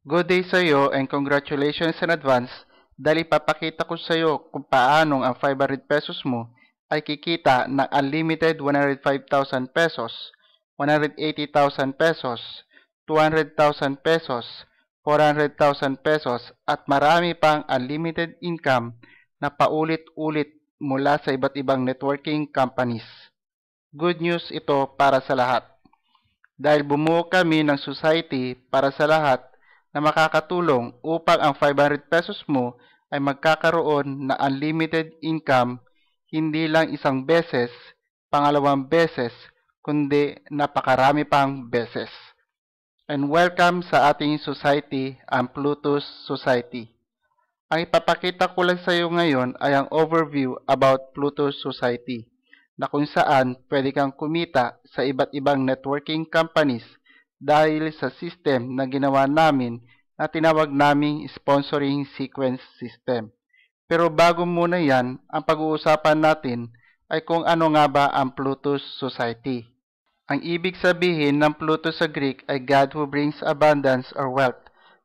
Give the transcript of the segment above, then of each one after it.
Good day sa iyo and congratulations in advance dahil ipapakita ko sa iyo kung paano ang 500 pesos mo ay kikita ng unlimited 105,000 pesos, 180,000 pesos, 200,000 pesos, 400,000 pesos at marami pang unlimited income na paulit-ulit mula sa iba't ibang networking companies. Good news ito para sa lahat. Dahil bumuo kami ng society para sa lahat na makakatulong upang ang 500 pesos mo ay magkakaroon na unlimited income hindi lang isang beses, pangalawang beses, kundi napakarami pang beses. And welcome sa ating society, ang Plutus Society. Ang ipapakita ko lang sa iyo ngayon ay ang overview about Plutus Society na kung saan pwede kang kumita sa iba't ibang networking companies dahil sa system na ginawa namin na tinawag naming sponsoring sequence system. Pero bago muna yan, ang pag-uusapan natin ay kung ano nga ba ang Plutus Society. Ang ibig sabihin ng Plutus sa Greek ay God who brings abundance or wealth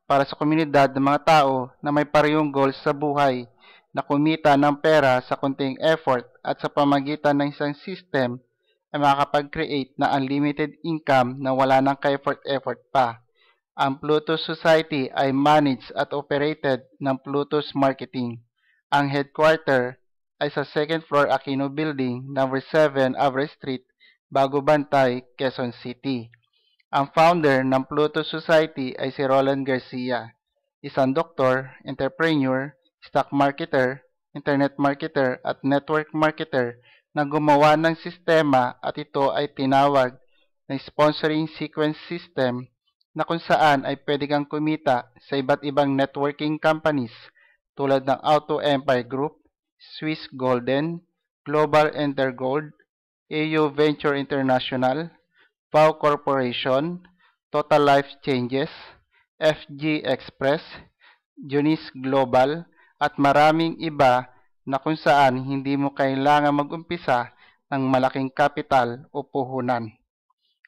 para sa komunidad ng mga tao na may parehong goals sa buhay na kumita ng pera sa kunting effort at sa pamagitan ng isang system ay makakapag-create na unlimited income na wala nang ka-effort-effort pa. Ang Plutus Society ay managed at operated ng Plutus Marketing. Ang headquarter ay sa second floor Aquino Building, number 7 Average Street, Bago Bantay, Quezon City. Ang founder ng Plutus Society ay si Roland Garcia, isang doktor, entrepreneur, stock marketer, internet marketer at network marketer na gumawa ng sistema at ito ay tinawag na sponsoring sequence system na kung saan ay pwede kang kumita sa iba't ibang networking companies tulad ng Auto Empire Group, Swiss Golden, Global Intergold, AU Venture International, Vow Corporation, Total Life Changes, FG Express, Junis Global, at maraming iba na kung saan hindi mo kailangan mag-umpisa ng malaking kapital o puhunan.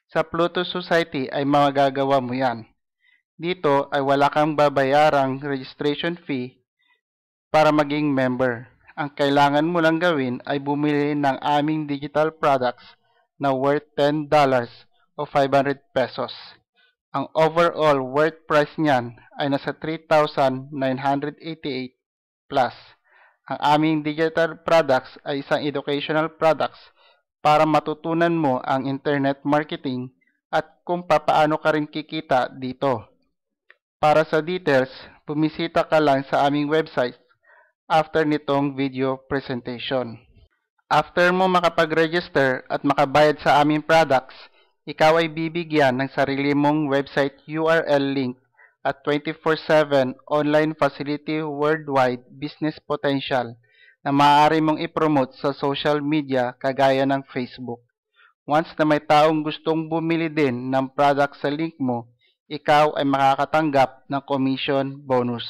Sa Pluto Society ay magagawa mo yan. Dito ay wala kang babayarang registration fee para maging member. Ang kailangan mo lang gawin ay bumili ng aming digital products na worth $10 o 500 pesos. Ang overall worth price niyan ay nasa 3,988 plus. Ang aming digital products ay isang educational products para matutunan mo ang internet marketing at kung papaano ka rin kikita dito. Para sa details, bumisita ka lang sa aming website after nitong video presentation. After mo makapag-register at makabayad sa aming products, ikaw ay bibigyan ng sarili mong website URL link at 24/7 online facility worldwide business potential na maaari mong ipromote sa social media kagaya ng Facebook. Once na may taong gustong bumili din ng product sa link mo, ikaw ay makakatanggap ng commission bonus.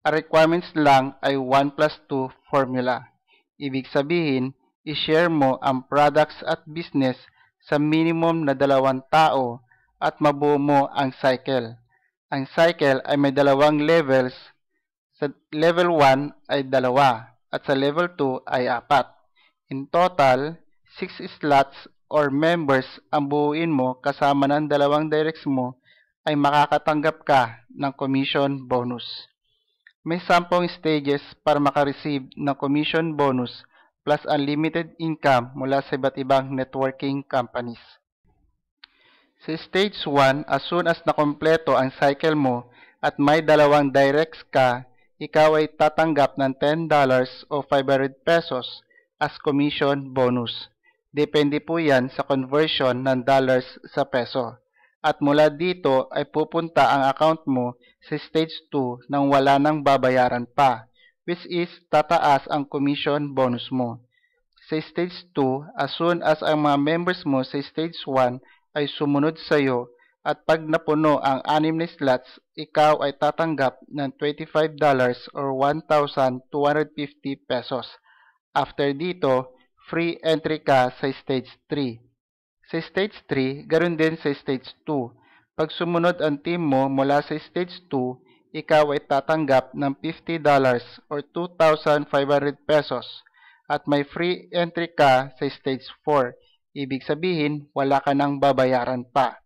Ang requirements lang ay 1 plus 2 formula. Ibig sabihin, i-share mo ang products at business sa minimum na 2 tao at mabuo mo ang cycle. Ang cycle ay may 2 levels. Sa level 1 ay 2 at sa level 2 ay 4. In total, 6 slots or members ang buuin mo kasama ng 2 directs mo ay makakatanggap ka ng commission bonus. May 10 stages para makareceive ng commission bonus plus unlimited income mula sa iba't ibang networking companies. Sa stage 1, as soon as nakompleto ang cycle mo at may 2 directs ka, ikaw ay tatanggap ng $10 o 500 pesos as commission bonus. Depende po yan sa conversion ng dollars sa peso. At mula dito ay pupunta ang account mo sa stage 2 nang wala nang babayaran pa, which is tataas ang commission bonus mo. Sa stage 2, as soon as ang mga members mo sa stage 1 ay sumunod sa iyo at pag napuno ang 6 na slots, ikaw ay tatanggap ng $25 or 1,250 pesos. After dito, free entry ka sa stage 3. Sa stage 3, ganoon din sa stage 2. Pag sumunod ang team mo mula sa Stage 2, ikaw ay tatanggap ng $50 or 2,500 pesos at may free entry ka sa Stage 4. Ibig sabihin, wala ka nang babayaran pa.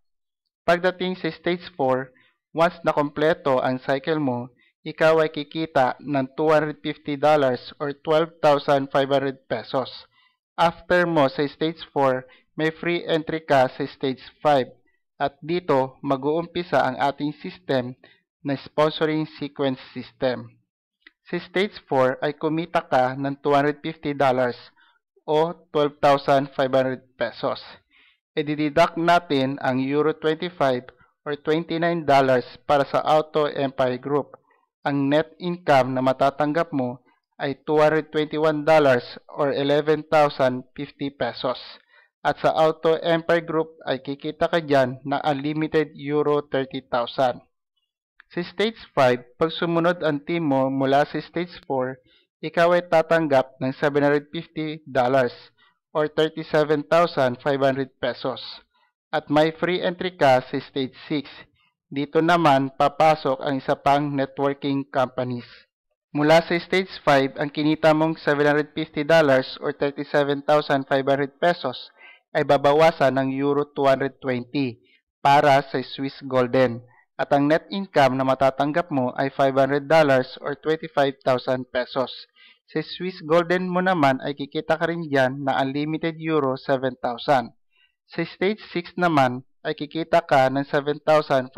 Pagdating sa Stage 4, once na kompleto ang cycle mo, ikaw ay kikita ng $250 or 12,500 pesos. After mo sa Stage 4, may free entry ka sa Stage 5 at dito mag-uumpisa ang ating system na sponsoring sequence system. Sa Stage 4 ay kumita ka ng $250 o 12,500 pesos. I-deduct natin ang Euro 25 or $29 para sa Auto Empire Group. Ang net income na matatanggap mo ay $221 or 11,050 pesos. At sa Auto Empire Group ay kikita ka dyan ng unlimited Euro 30,000. Sa Stage 5, pag sumunod ang team mo mula sa Stage 4, ikaw ay tatanggap ng $750 or 37,500 pesos. At may free entry ka sa Stage 6. Dito naman papasok ang isa pang networking companies. Mula sa Stage 5, ang kinita mong $750 or 37,500 pesos ay babawasan ng Euro 220 para sa Swiss Golden at ang net income na matatanggap mo ay $500 or 25,000 pesos. Sa Swiss Golden mo naman ay kikita ka rin dyan na unlimited Euro 7,000. Sa Stage 6 naman ay kikita ka ng $7,500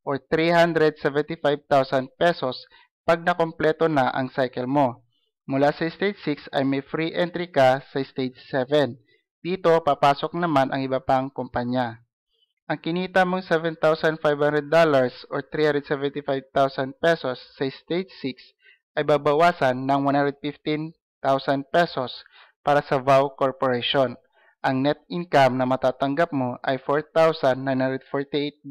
or 375,000 pesos pag nakompleto na ang cycle mo. Mula sa Stage 6 ay may free entry ka sa Stage 7. Dito papasok naman ang iba pang kumpanya. Ang kinita mong $7,500 or 375,000 pesos sa Stage 6 ay babawasan ng 115,000 pesos para sa VOW Corporation. Ang net income na matatanggap mo ay $4,948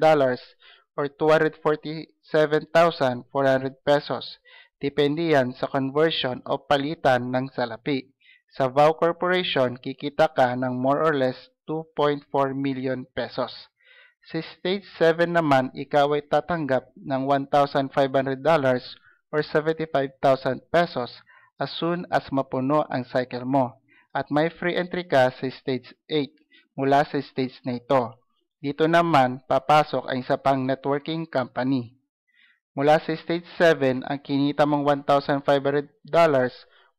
or 247,400 pesos. Depende yan sa conversion o palitan ng salapi. Sa VOW Corporation, kikita ka ng more or less 2.4 million pesos. Sa Stage 7 naman, ikaw ay tatanggap ng $1,500 or 75,000 pesos as soon as mapuno ang cycle mo. At may free entry ka sa Stage 8 mula sa stage na ito. Dito naman, papasok ang isa pang networking company. Mula sa Stage 7, ang kinita mong $1,500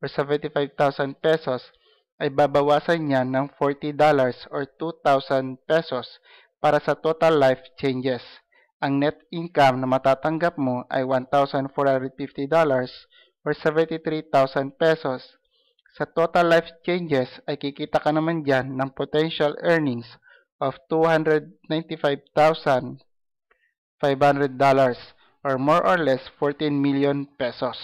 or 75,000 pesos ay babawasan niya ng $40 or 2,000 pesos para sa total life changes. Ang net income na matatanggap mo ay $1,450 or 73,000 pesos. Sa total life changes ay kikita ka naman dyan ng potential earnings of $295,500 or more or less 14 million pesos.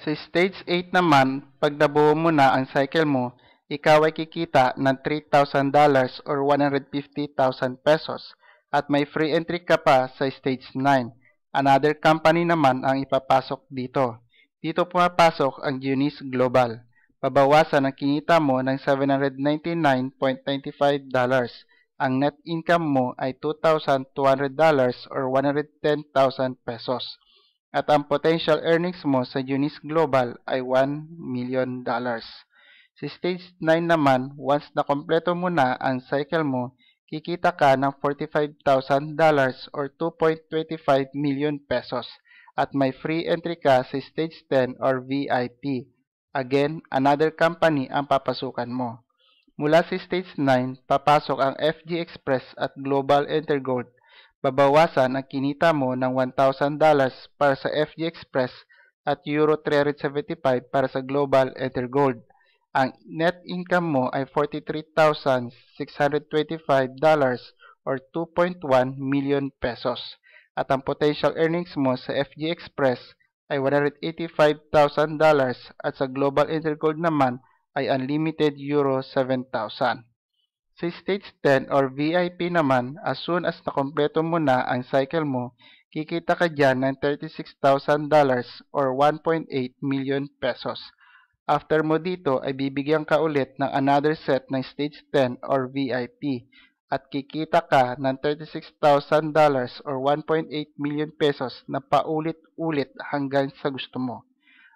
Sa Stage 8 naman, pag nabuo mo na ang cycle mo, ikaw ay kikita ng $3,000 or 150,000 pesos at may free entry ka pa sa Stage 9. Another company naman ang ipapasok dito. Dito pumapasok ang Eunice Global. Babawasan ang kinita mo ng $799.95. Ang net income mo ay $2,200 or 110,000 pesos. At ang potential earnings mo sa Eunice Global ay $1 million. Sa Stage 9 naman, once na kompleto mo na ang cycle mo, kikita ka ng $45,000 or 2.25 million pesos at may free entry ka sa Stage 10 or VIP. Again, another company ang papasukan mo. Mula sa Stage 9, papasok ang FG Express at Global Intergold. Babawasan ang kinita mo ng $1,000 para sa FG Express at Euro 375 para sa Global Intergold. Ang net income mo ay $43,625 or 2.1 million pesos. At ang potential earnings mo sa FG Express ay $185,000 at sa Global Intergold naman ay unlimited Euro 7,000. Sa Stage 10 or VIP naman, as soon as nakompleto mo na ang cycle mo, kikita ka dyan ng $36,000 or 1.8 million pesos. After mo dito ay bibigyan ka ulit ng another set ng Stage 10 or VIP at kikita ka ng $36,000 or 1.8 million pesos na paulit-ulit hanggang sa gusto mo.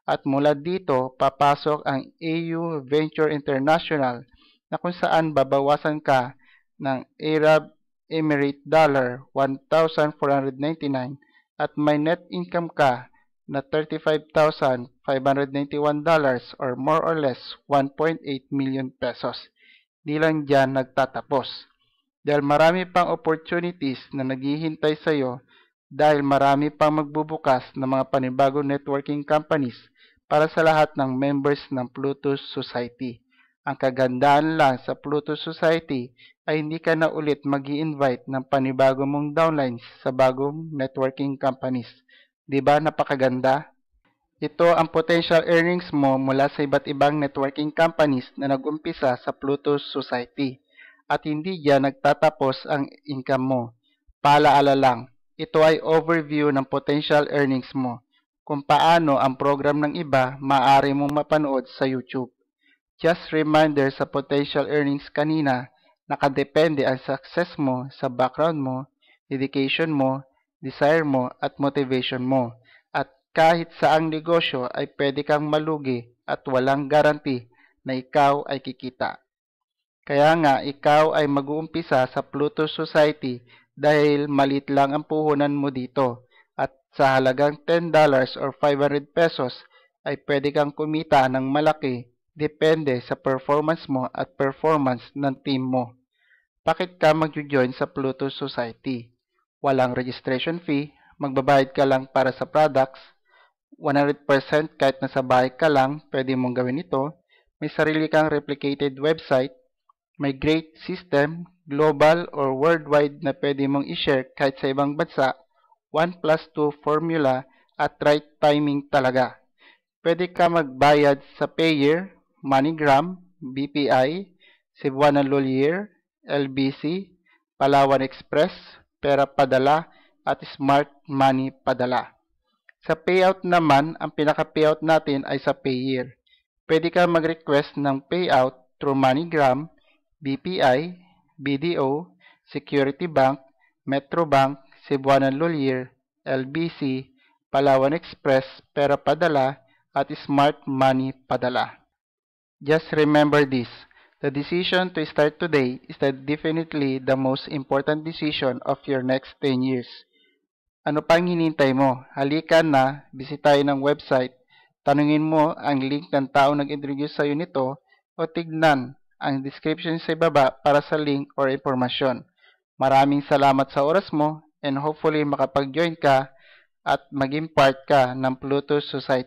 At mula dito, papasok ang AU Venture International na kung saan babawasan ka ng Arab Emirate dollar 1,499 at may net income ka na $35,591 or more or less 1.8 million pesos. Di lang dyan nagtatapos. Dahil marami pang opportunities na naghihintay sa iyo dahil marami pang magbubukas ng mga panibagong networking companies para sa lahat ng members ng Pluto Society. Ang kagandahan lang sa Pluto Society ay hindi ka na ulit mag-i-invite ng panibagong mong downlines sa bagong networking companies. Diba napakaganda? Ito ang potential earnings mo mula sa iba't ibang networking companies na nag-umpisa sa Pluto Society. At hindi diyan nagtatapos ang income mo. Paalaala lang, ito ay overview ng potential earnings mo. Kung paano ang program ng iba maaari mong mapanood sa YouTube. Just reminder sa potential earnings kanina, nakadepende ang success mo sa background mo, dedication mo, desire mo at motivation mo. At kahit saang negosyo ay pwede kang malugi at walang guarantee na ikaw ay kikita. Kaya nga ikaw ay mag-uumpisa sa Pluto Society dahil maliit lang ang puhunan mo dito. At sa halagang $10 or 500 pesos ay pwede kang kumita ng malaki depende sa performance mo at performance ng team mo. Bakit ka mag-join sa Pluto Society? Walang registration fee, magbabayad ka lang para sa products, 100% kahit nasa bahay ka lang, pwede mong gawin ito, may sarili kang replicated website, may great system, global or worldwide na pwede mong i-share kahit sa ibang bansa, 1+2 formula at right timing talaga. Pwede ka magbayad sa Payer, MoneyGram, BPI, Cebuana Lolier, LBC, Palawan Express, Pera Padala at Smart Money Padala. Sa payout naman, ang pinaka-payout natin ay sa Payer. Pwede ka mag-request ng payout through MoneyGram, BPI, BDO, Security Bank, Metrobank, Cebuana Lolier, LBC, Palawan Express, Pera Padala, at Smart Money Padala. Just remember this, the decision to start today is definitely the most important decision of your next 10 years. Ano pang hinintay mo? Halika na, bisitahin ang website, tanungin mo ang link ng taong nag-introduce sa iyo nito o tignan ang description sa ibaba para sa link or impormasyon. Maraming salamat sa oras mo and hopefully makapag-join ka at maging part ka ng Pluto Society.